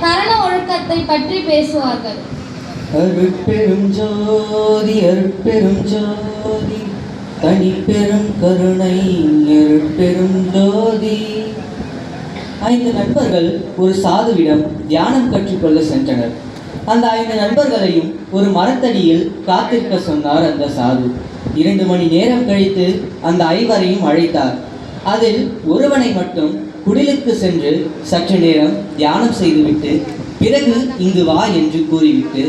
கரண ஒழுக்கத்தை பற்றி பேசுவார்கள். அருட்பெரும் ஜோதி அருட்பெரும் ஜோதி தனிப்பெரும் கருணை அருட்பெரும் ஜோதி. 5 நண்பர்கள் ஒரு சாதுவிடம் தியானம் கற்றுக்கொள்ள சென்றனர். அந்த 5 நண்பர்களையும் ஒரு மரத்தடியில் காத்திருக்க சொன்னார் அந்த சாது. 2 மணி நேரம் கழித்து அந்த 5வரையும் அழைத்தார். அதில் ஒருவனை மட்டும் குடிலுக்கு சென்று சற்று நேரம் தியானம் செய்துவிட்டு பிறகு இங்கு வா என்று கூறிவிட்டு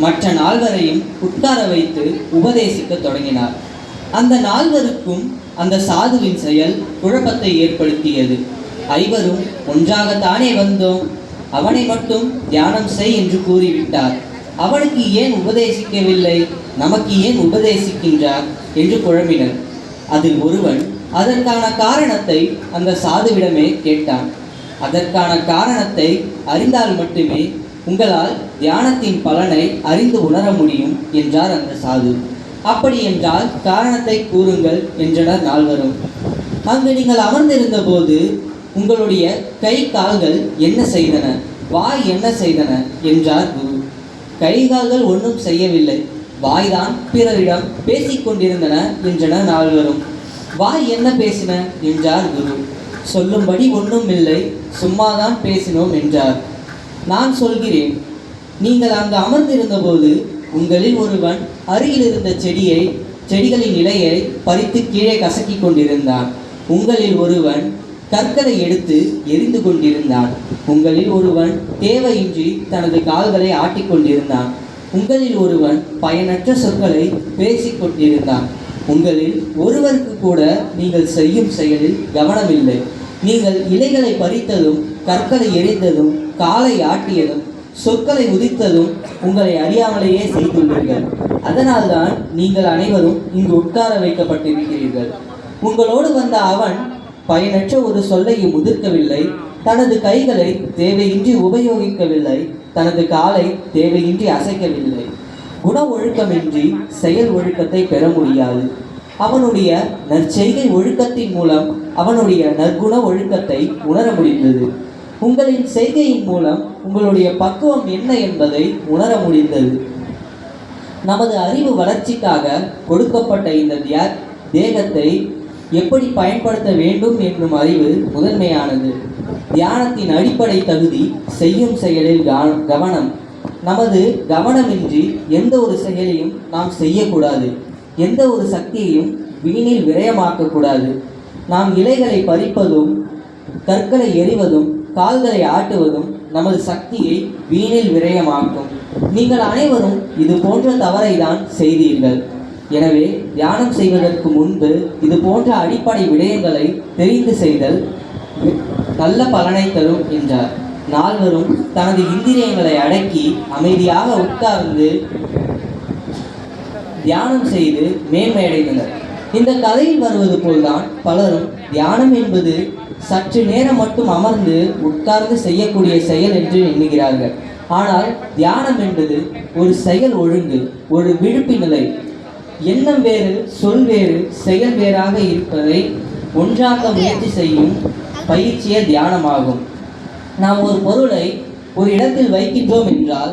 மற்ற 4வரையும் உட்கார வைத்து உபதேசிக்க தொடங்கினார். அந்த 4வருக்கும் அந்த சாதுவின் செயல் குழப்பத்தை ஏற்படுத்தியது. 5வரும் ஒன்றாகத்தானே வந்தோம், அவனை மட்டும் தியானம் செய் என்று கூறிவிட்டார், அவனுக்கு ஏன் உபதேசிக்கவில்லை, நமக்கு ஏன் உபதேசிக்கின்றார் என்று குழம்பினர். அதில் ஒருவன் அதற்கான காரணத்தை அந்த சாதுவிடமே கேட்டான். அதற்கான காரணத்தை அறிந்தால் மட்டுமே உங்களால் தியானத்தின் பலனை அறிந்து உணர முடியும் என்றார் அந்த சாது. அப்படி என்றால் காரணத்தை கூறுங்கள் என்றனர் 4வரும். அங்கு நீங்கள் அமர்ந்திருந்த போது உங்களுடைய கை கால்கள் என்ன செய்தன, வாய் என்ன செய்தன என்றார் குரு. கை கால்கள் ஒன்றும் செய்யவில்லை, வாய்தான் பிறரிடம் பேசிக்கொண்டிருந்தன என்றனர் 4வரும். வாய் என்ன பேசின என்றார் குரு. சொல்லும்படி ஒன்றும் இல்லை, சும்மாதான் பேசினோம் என்றார். நான் சொல்கிறேன், நீங்கள் அங்கு அமர்ந்திருந்த போது உங்களில் ஒருவன் அருகில் இருந்த செடிகளின் இலையை பறித்து கீழே கசக்கி கொண்டிருந்தான். உங்களில் ஒருவன் கற்களை எடுத்து எரிந்து கொண்டிருந்தான். உங்களில் ஒருவன் தேவையின்றி தனது கால்களை ஆட்டிக்கொண்டிருந்தான். உங்களில் ஒருவன் பயனற்ற சொற்களை பேசிக்கொண்டிருந்தான். உங்களில் ஒருவருக்கு கூட நீங்கள் செய்யும் செயலில் கவனமில்லை. நீங்கள் இலைகளை பறித்ததும் கற்களை எரிந்ததும் காலை ஆட்டியதும் சொற்களை உதித்ததும் உங்களை அறியாமலேயே செய்துள்ளீர்கள். அதனால்தான் நீங்கள் அனைவரும் இங்கு உட்கார வைக்கப்பட்டிருக்கிறீர்கள். உங்களோடு வந்த அவன் பயனற்ற ஒரு சொல்லையும் உதிர்க்கவில்லை, தனது கைகளை தேவையின்றி உபயோகிக்கவில்லை, தனது காலை தேவையின்றி அசைக்கவில்லை. குண ஒழுக்கமின்றி செயல் ஒழுக்கத்தை பெற முடியாது. அவனுடைய நற்செய்கை ஒழுக்கத்தின் மூலம் அவனுடைய நற்குண ஒழுக்கத்தை உணர முடிந்தது. உங்களின் செய்கையின் மூலம் உங்களுடைய பக்குவம் என்ன என்பதை உணர முடிந்தது. நமது அறிவு வளர்ச்சிக்காக கொடுக்கப்பட்ட இந்த தேகத்தை எப்படி பயன்படுத்த வேண்டும் என்னும் அறிவு முதன்மையானது. தியானத்தின் அடிப்படை தகுதி செய்யும் செயலில் கவனம். நமது கவனமின்றி எந்த ஒரு செயலையும் நாம் செய்யக்கூடாது. எந்த ஒரு சக்தியையும் வீணில் விரயமாக்கக்கூடாது. நாம் இலைகளை பறிப்பதும் கற்களை எறிவதும் கால்களை ஆட்டுவதும் நமது சக்தியை வீணில் விரயமாக்கும். நீங்கள் அனைவரும் இது போன்ற தவறை தான் செய்தீர்கள். எனவே தியானம் செய்வதற்கு முன்பு இது போன்ற அடிப்படை விடயங்களை தெரிந்து செய்தல் நல்ல பலனை தரும் என்றார். 4வரும் தனது இந்திரியங்களை அடக்கி அமைதியாக உட்கார்ந்து தியானம் செய்து மேன்மையடைந்தனர். இந்த கதையில் வருவது போல்தான் பலரும் தியானம் என்பது சற்று நேரம் மட்டும் அமர்ந்து உட்கார்ந்து செய்யக்கூடிய செயல் என்று எண்ணுகிறார்கள். ஆனால் தியானம் என்பது ஒரு செயல் ஒழுங்கு, ஒரு விழிப்பு நிலை. எண்ணம் வேறு, சொல் வேறு, செயல் வேறாக இருப்பதை ஒன்றாக்க முயற்சி செய்யும் பயிற்சியே தியானமாகும். நாம் ஒரு பொருளை ஒரு இடத்தில் வைக்கின்றோம் என்றால்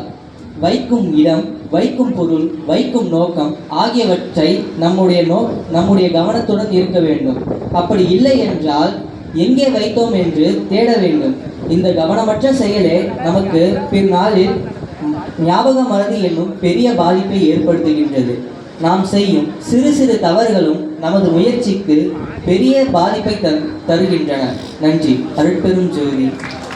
வைக்கும் இடம், வைக்கும் பொருள், வைக்கும் நோக்கம் ஆகியவற்றை நம்முடைய கவனத்துடன் இருக்க வேண்டும். அப்படி இல்லை என்றால் எங்கே வைத்தோம் என்று தேட வேண்டும். இந்த கவனமற்ற செயலே நமக்கு பின்னாளில் ஞாபக மறதி என்னும் பெரிய பாதிப்பை ஏற்படுத்துகின்றது. நாம் செய்யும் சிறு சிறு தவறுகளும் நமது முயற்சிக்கு பெரிய பாதிப்பை தருகின்றன. நன்றி. அருட்பெரும் ஜோதி.